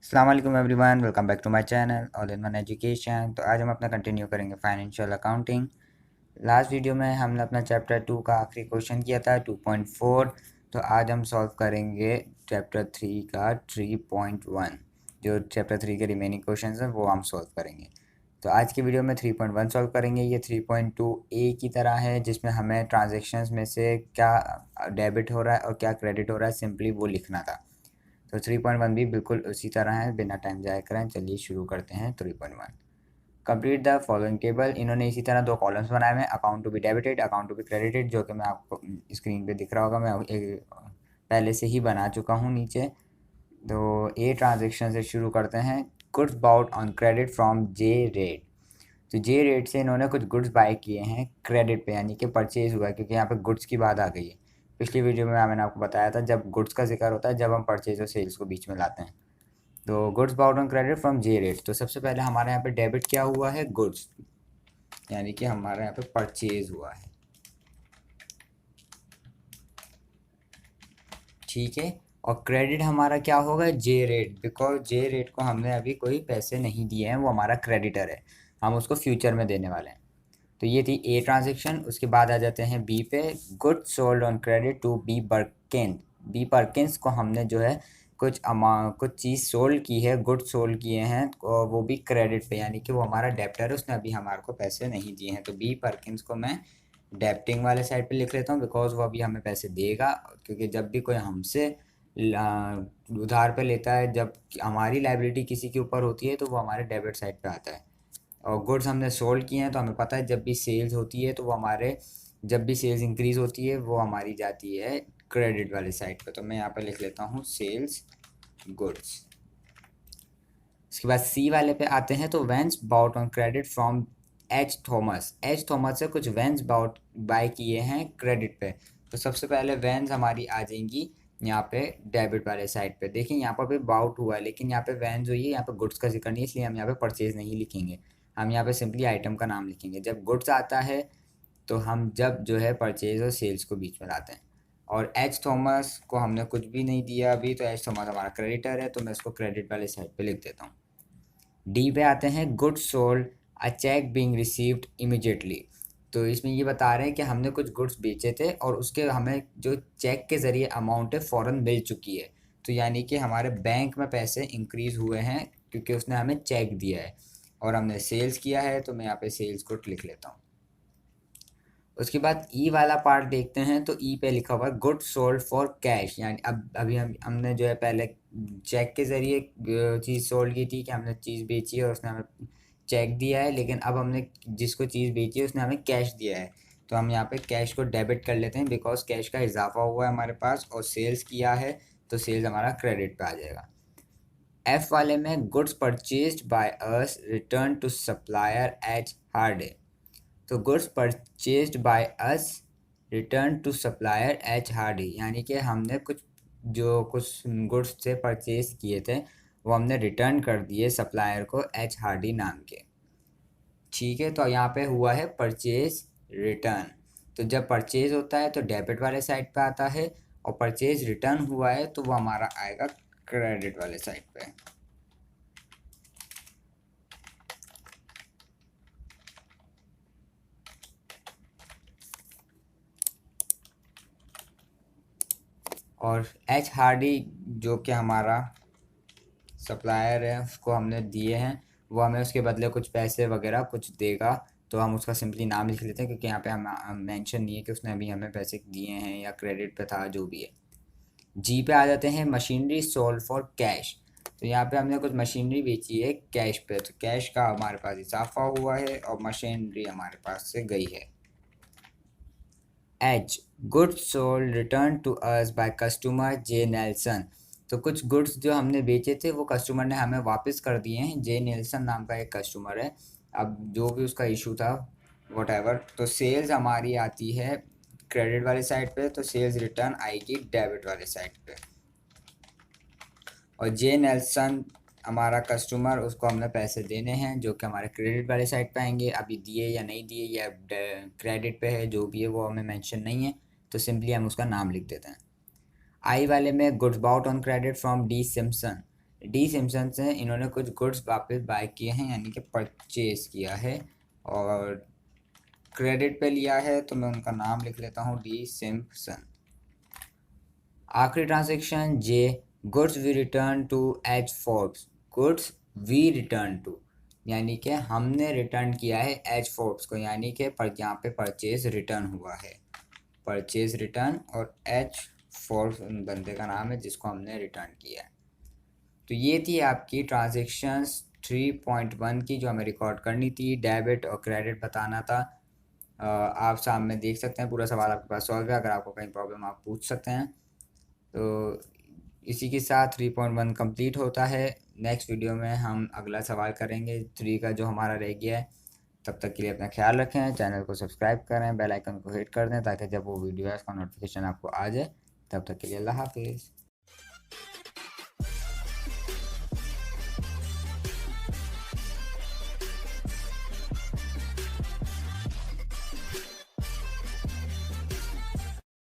अस्सलाम वालेकुम everyone, welcome back to my channel all in one education. तो आज हम अपना कंटिन्यू करेंगे फाइनेंशियल अकाउंटिंग। लास्ट वीडियो में हमने अपना चैप्टर 2 का आखिरी क्वेश्चन किया था 2.4। तो आज हम सॉल्व करेंगे चैप्टर 3 का 3.1। जो चैप्टर 3 के रिमेनिंग क्वेश्चंस हैं वो हम सॉल्व करेंगे। तो आज की वीडियो में 3.1 सॉल्व करेंगे। ये 3.2 ए की तरह है, जिसमें हमें ट्रांजेक्शन्स में से क्या डेबिट हो रहा है और क्या क्रेडिट हो रहा है सिंपली वो लिखना था। तो 3.1 भी बिल्कुल उसी तरह है। बिना टाइम जाया करें चलिए शुरू करते हैं 3.1। Complete the following table. इन्होंने इसी तरह दो कॉलम्स बनाए हुए हैं, account to be debited, account to be credited, जो कि मैं आपको स्क्रीन पे दिख रहा होगा। मैं पहले से ही बना चुका हूँ नीचे। तो ए ट्रांजेक्शन से शुरू करते हैं। Goods bought on credit from J Rate. तो जे रेट से इन्होंने कुछ गुड्स बाय किए हैं क्रेडिट पे, यानी कि परचेज हुआ है, क्योंकि यहाँ पे गुड्स की बात आ गई है। पिछली वीडियो में मैंने आपको बताया था जब गुड्स का जिक्र होता है जब हम परचेज और सेल्स को बीच में लाते हैं। तो goods bought on credit from J Rate. तो सबसे पहले हमारे यहाँ पे डेबिट क्या हुआ है, गुड्स, यानी कि हमारे यहाँ पे परचेज हुआ है। ठीक है। और क्रेडिट हमारा क्या होगा, जे रेट, बिकॉज जे रेट को हमने अभी कोई पैसे नहीं दिए हैं, वो हमारा क्रेडिटर है, हम उसको फ्यूचर में देने वाले हैं। तो ये थी ए ट्रांजेक्शन। उसके बाद आ जाते हैं बी पे। Goods sold on credit to B Perkins. B Perkins को हमने जो है कुछ चीज़ सोल्ड की है, गुड्स सोल्ड किए हैं, और वो भी क्रेडिट पे, यानी कि वो हमारा डेप्टर है, उसने अभी हमारे को पैसे नहीं दिए हैं। तो बी पर्किंस को मैं डेप्टिंग वाले साइड पे लिख लेता हूँ, बिकॉज वो अभी हमें पैसे देगा। क्योंकि जब भी कोई हमसे उधार पे लेता है, जब हमारी लाइबिलिटी किसी के ऊपर होती है तो वो हमारे डेबिट साइड पे आता है। और गुड्स हमने सोल्ड किए हैं, तो हमें पता है जब भी सेल्स होती है तो वो हमारे, जब भी सेल्स इंक्रीज होती है वो हमारी जाती है क्रेडिट वाले साइड पे। तो मैं यहाँ पे लिख लेता हूँ सेल्स गुड्स। उसके बाद सी वाले पे आते हैं। तो vans bought on credit from H Thomas. H Thomas से कुछ वेंस बाउट बाय किए हैं क्रेडिट पे। तो सबसे पहले वेंस हमारी आ जाएंगी यहाँ पे डेबिट वाले साइड पे। देखिए यहाँ पर भी बाउट हुआ है, लेकिन यहाँ पे वेंस हुई है, यहाँ पे गुड्स का जिक्र नहीं है, इसलिए हम यहाँ पे परचेज नहीं लिखेंगे। हम यहाँ पे सिंपली आइटम का नाम लिखेंगे। जब गुड्स आता है तो हम जब जो है परचेज और सेल्स को बीच में लाते हैं। और एच थॉमस को हमने कुछ भी नहीं दिया अभी, तो एच थॉमस हमारा क्रेडिटर है, तो मैं इसको क्रेडिट वाले साइड पे लिख देता हूँ। डी पे आते हैं। गुड्स सोल्ड, अ चेक बीइंग रिसीव्ड इमीडिएटली। तो इसमें ये बता रहे हैं कि हमने कुछ गुड्स बेचे थे और उसके हमें जो चेक के ज़रिए अमाउंट है फ़ौरन मिल चुकी है। तो यानी कि हमारे बैंक में पैसे इंक्रीज़ हुए हैं क्योंकि उसने हमें चेक दिया है। और हमने सेल्स किया है, तो मैं यहाँ पे सेल्स को लिख लेता हूँ। उसके बाद ई वाला पार्ट देखते हैं। तो ई पे लिखा हुआ है गुड्स सोल्ड फॉर कैश, यानी अब अभी हमने जो है पहले चेक के ज़रिए चीज़ सोल्ड की थी, कि हमने चीज़ बेची है और उसने हमें चेक दिया है, लेकिन अब हमने जिसको चीज़ बेची है उसने हमें कैश दिया है। तो हम यहाँ पे कैश को डेबिट कर लेते हैं, बिकॉज कैश का इजाफा हुआ है हमारे पास, और सेल्स किया है तो सेल्स हमारा क्रेडिट पे आ जाएगा। एफ वाले में goods purchased by us return to supplier H Hardy. तो goods purchased by us return to supplier H Hardy, यानी कि हमने कुछ गुड्स से परचेज किए थे वो हमने रिटर्न कर दिए सप्लायर को एच हार्डी नाम के। ठीक है। तो यहाँ पे हुआ है परचेज रिटर्न। तो जब परचेज होता है तो डेबिट वाले साइड पे आता है, और परचेज रिटर्न हुआ है तो वो हमारा आएगा क्रेडिट वाले साइड पे। और एच हार्डी जो कि हमारा सप्लायर है उसको हमने दिए हैं, वो हमें उसके बदले कुछ पैसे वगैरह कुछ देगा, तो हम उसका सिंपली नाम लिख लेते हैं, क्योंकि यहाँ पे हम मेंशन नहीं है कि उसने अभी हमें पैसे दिए हैं या क्रेडिट पे था, जो भी है। जी पे आ जाते हैं। Machinery sold for cash. तो यहाँ पे हमने कुछ मशीनरी बेची है कैश पे, तो कैश का हमारे पास इजाफा हुआ है और मशीनरी हमारे पास से गई है। H goods sold return to us by customer J Nelson. तो कुछ गुड्स जो हमने बेचे थे वो कस्टमर ने हमें वापस कर दिए हैं। जे नेल्सन नाम का एक कस्टमर है, अब जो भी उसका इशू था वट। तो सेल्स हमारी आती है क्रेडिट वाले साइड पे, तो सेल्स रिटर्न आएगी डेबिट वाले साइड पे। और जे नेल्सन हमारा कस्टमर, उसको हमने पैसे देने हैं जो कि हमारे क्रेडिट वाले साइड पे आएंगे। अभी दिए या नहीं दिए या क्रेडिट पे है, जो भी है वो हमें मेंशन नहीं है, तो सिंपली हम उसका नाम लिख देते हैं। आई वाले में goods bought on credit from D Simpson. D Simpson से इन्होंने कुछ गुड्स वापस बाय किए हैं, यानी कि परचेज किया है, और क्रेडिट पे लिया है, तो मैं उनका नाम लिख लेता हूँ, डी सिम्पसन। आखिरी transaction J, goods we return to H Forbes, goods we return to, यानी कि हमने रिटर्न किया है एच फोर्ब्स को, यानी कि यहाँ पे परचेज रिटर्न हुआ है, परचेज रिटर्न, और एच फोर्ब्स उन बंदे का नाम है जिसको हमने रिटर्न किया है। तो ये थी आपकी ट्रांजेक्शन्स 3.1 की जो हमें रिकॉर्ड करनी थी, डेबिट और क्रेडिट बताना था। आप सामने देख सकते हैं, पूरा सवाल आपके पास सॉल्व है, अगर आपको कहीं प्रॉब्लम आप पूछ सकते हैं। तो इसी के साथ 3.1 कंप्लीट होता है। नेक्स्ट वीडियो में हम अगला सवाल करेंगे 3 का जो हमारा रह गया है। तब तक के लिए अपना ख्याल रखें, चैनल को सब्सक्राइब करें, बेल आइकन को हिट कर दें ताकि जब वो वीडियो है उसका नोटिफिकेशन आपको आ जाए। तब तक के लिए अल्लाह हाफिज़।